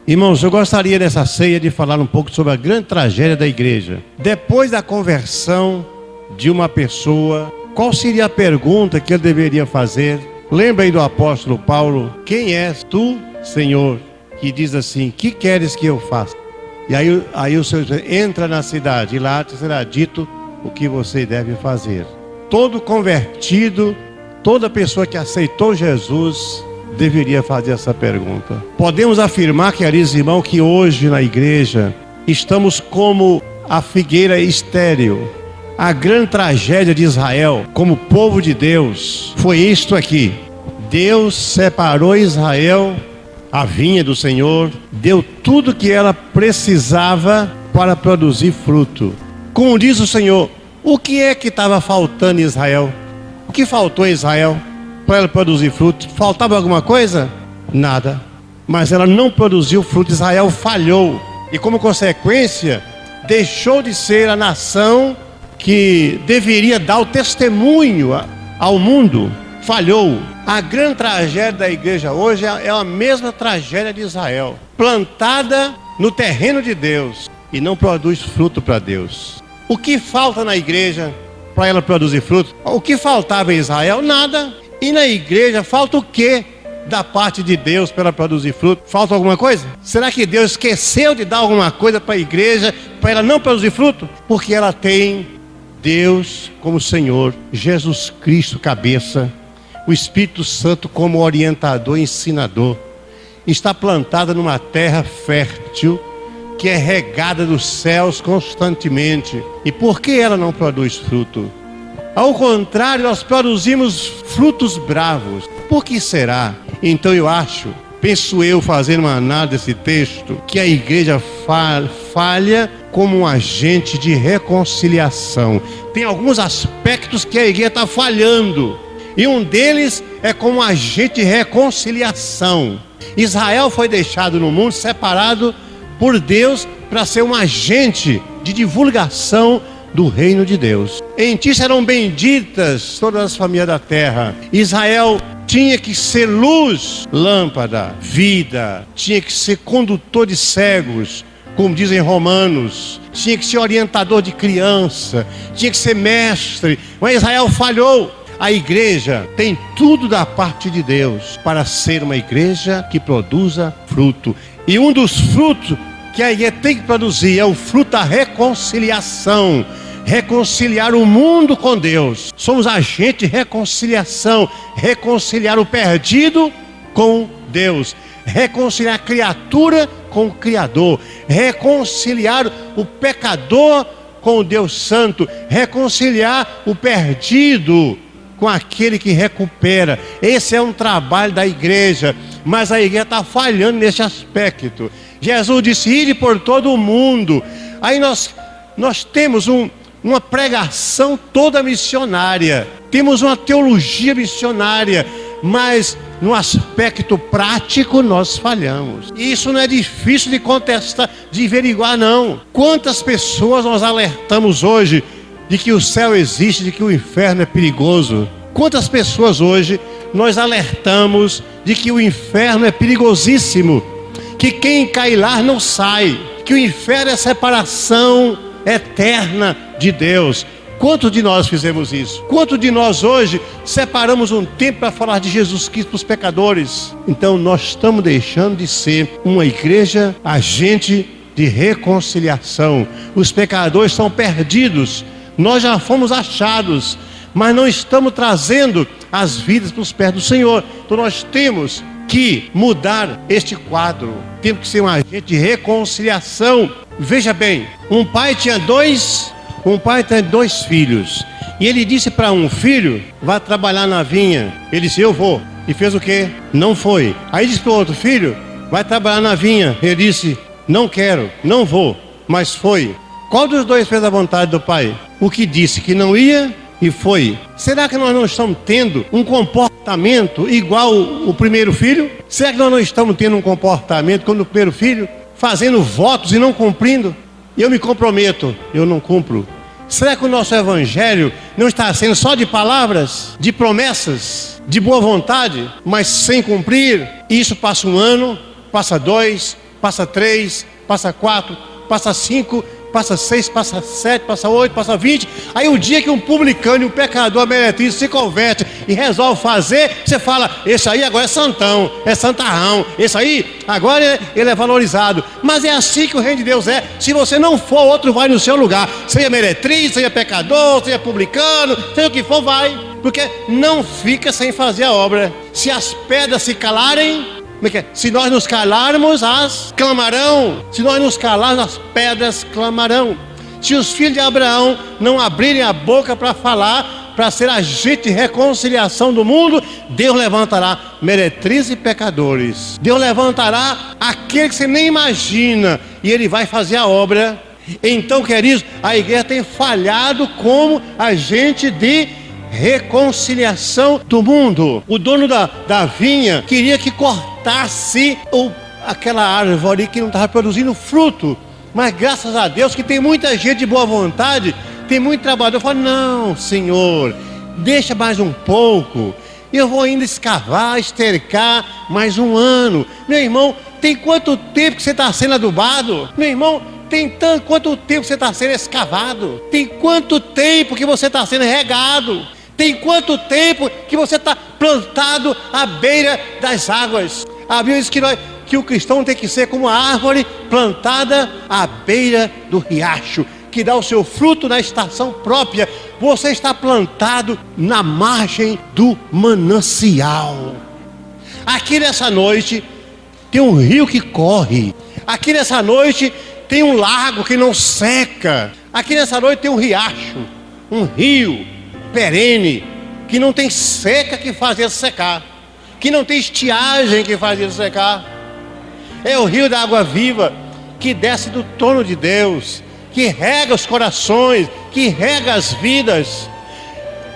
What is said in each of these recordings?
Irmãos, eu gostaria nessa ceia de falar um pouco sobre a grande tragédia da igreja. Depois da conversão de uma pessoa, qual seria a pergunta que ele deveria fazer? Lembra aí do apóstolo Paulo: quem és tu, Senhor? Que diz assim: que queres que eu faça? E aí o Senhor entra na cidade e lá te será dito o que você deve fazer. Todo convertido, toda pessoa que aceitou Jesus deveria fazer essa pergunta. Podemos afirmar, queridos irmãos, que hoje na igreja estamos como a figueira estéril. A grande tragédia de Israel como povo de Deus foi isto aqui: Deus separou Israel, a vinha do Senhor, deu tudo que ela precisava para produzir fruto. Como diz o Senhor, o que é que estava faltando em Israel? O que faltou em Israel para ela produzir fruto? Faltava alguma coisa? Nada. Mas ela não produziu fruto. Israel falhou. E como consequência, deixou de ser a nação que deveria dar o testemunho ao mundo. Falhou. A grande tragédia da igreja hoje é a mesma tragédia de Israel. Plantada no terreno de Deus e não produz fruto para Deus. O que falta na igreja para ela produzir fruto? O que faltava em Israel? Nada. E na igreja falta o quê da parte de Deus para ela produzir fruto? Falta alguma coisa? Será que Deus esqueceu de dar alguma coisa para a igreja para ela não produzir fruto? Porque ela tem Deus como Senhor, Jesus Cristo cabeça, o Espírito Santo como orientador e ensinador. Está plantada numa terra fértil que é regada dos céus constantemente. E por que ela não produz fruto? Ao contrário, nós produzimos frutos bravos. Por que será? Então penso eu, fazendo uma análise desse texto, que a igreja falha como um agente de reconciliação. Tem alguns aspectos que a igreja está falhando, e um deles é como um agente de reconciliação. Israel foi deixado no mundo separado por Deus para ser um agente de divulgação do reino de Deus. Em ti serão benditas todas as famílias da terra. Israel tinha que ser luz, lâmpada, vida. Tinha que ser condutor de cegos, como dizem Romanos. Tinha que ser orientador de criança. Tinha que ser mestre. Mas Israel falhou. A igreja tem tudo da parte de Deus para ser uma igreja que produza fruto. E um dos frutos que a igreja tem que produzir é o fruto da reconciliação. Reconciliar o mundo com Deus. Somos agentes de reconciliação. Reconciliar o perdido com Deus. Reconciliar a criatura com o Criador. Reconciliar o pecador com o Deus Santo. Reconciliar o perdido com aquele que recupera. Esse é um trabalho da igreja, mas a igreja está falhando nesse aspecto. Jesus disse: ide por todo o mundo. Aí nós temos uma pregação toda missionária, temos uma teologia missionária, mas no aspecto prático nós falhamos. E isso não é difícil de contestar, de averiguar, não. Quantas pessoas nós alertamos hoje de que o céu existe, de que o inferno é perigoso? Quantas pessoas hoje nós alertamos de que o inferno é perigosíssimo, que quem cai lá não sai, que o inferno é separação eterna de Deus? Quantos de nós fizemos isso? Quantos de nós hoje separamos um tempo para falar de Jesus Cristo para os pecadores? Então nós estamos deixando de ser uma igreja agente de reconciliação. Os pecadores estão perdidos. Nós já fomos achados, mas não estamos trazendo as vidas para os pés do Senhor. Então nós temos que mudar este quadro. Temos que ser um agente de reconciliação. Veja bem, um pai tinha dois filhos. E ele disse para um filho: vá trabalhar na vinha. Ele disse: eu vou. E fez o quê? Não foi. Aí disse para o outro filho: vai trabalhar na vinha. Ele disse: não quero, não vou. Mas foi. Qual dos dois fez a vontade do pai? O que disse que não ia e foi. Será que nós não estamos tendo um comportamento igual o primeiro filho? Será que nós não estamos tendo um comportamento como o primeiro filho? Fazendo votos e não cumprindo? Eu me comprometo, eu não cumpro. Será que o nosso evangelho não está sendo só de palavras, de promessas, de boa vontade, mas sem cumprir? Isso passa um ano, passa 2, passa 3, passa 4, passa 5, passa 6, passa 7, passa 8, passa 20. Aí o dia que um publicano e um pecador meretriz se converte e resolve fazer, você fala, esse aí agora é santão, é santarrão, esse aí agora ele é valorizado. Mas é assim que o reino de Deus é. Se você não for, outro vai no seu lugar. Seja meretriz, seja pecador, seja publicano, seja o que for, vai. Porque não fica sem fazer a obra. Se as pedras se calarem, se nós nos calarmos, as clamarão. Se nós nos calarmos, as pedras clamarão. Se os filhos de Abraão não abrirem a boca para falar, para ser agente de reconciliação do mundo, Deus levantará meretrizes e pecadores. Deus levantará aquele que você nem imagina, e Ele vai fazer a obra. Então, queridos, a igreja tem falhado como agente de reconciliação do mundo. O dono da vinha queria que cortasse aquela árvore que não estava produzindo fruto, mas graças a Deus que tem muita gente de boa vontade, tem muito trabalhador, fala, não, Senhor, deixa mais um pouco, eu vou ainda escavar, estercar mais um ano. Meu irmão, tem quanto tempo que você está sendo adubado? Meu irmão, tem quanto tempo você está sendo escavado? Tem quanto tempo que você está sendo regado? Tem quanto tempo que você está plantado à beira das águas? A Bíblia diz que o cristão tem que ser como a árvore plantada à beira do riacho, que dá o seu fruto na estação própria. Você está plantado na margem do manancial. Aqui nessa noite tem um rio que corre. Aqui nessa noite tem um lago que não seca. Aqui nessa noite tem um riacho, um rio perene, que não tem seca que faz ele secar, que não tem estiagem que faz ele secar. É o rio da água viva, que desce do trono de Deus, que rega os corações, que rega as vidas.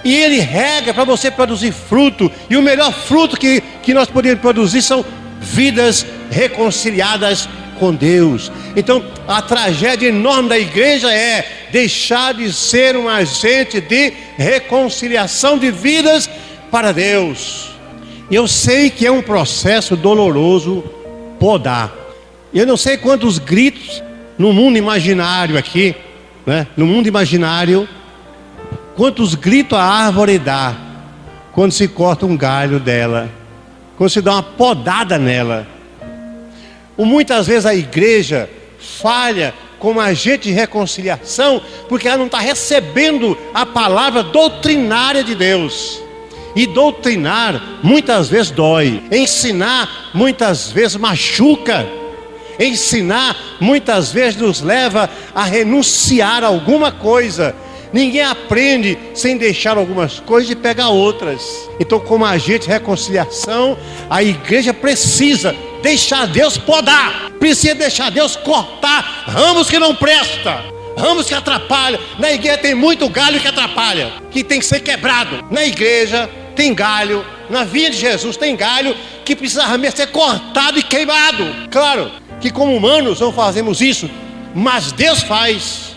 E ele rega para você produzir fruto. E o melhor fruto que nós podemos produzir são vidas reconciliadas com Deus. Então a tragédia enorme da igreja é deixar de ser um agente de reconciliação de vidas para Deus. E eu sei que é um processo doloroso podar. Eu não sei quantos gritos no mundo imaginário aqui, né? No mundo imaginário, quantos gritos a árvore dá quando se corta um galho dela, quando se dá uma podada nela. Muitas vezes a igreja falha como agente de reconciliação, porque ela não está recebendo a palavra doutrinária de Deus. E doutrinar muitas vezes dói, ensinar muitas vezes machuca, ensinar muitas vezes nos leva a renunciar a alguma coisa. Ninguém aprende sem deixar algumas coisas e pegar outras. Então, como agente de reconciliação, a igreja precisa deixar Deus podar, precisa deixar Deus cortar ramos que não prestam, ramos que atrapalham. Na igreja tem muito galho que atrapalha, que tem que ser quebrado. Na igreja tem galho, na vinha de Jesus tem galho que precisa ser cortado e queimado. Claro que como humanos não fazemos isso, mas Deus faz.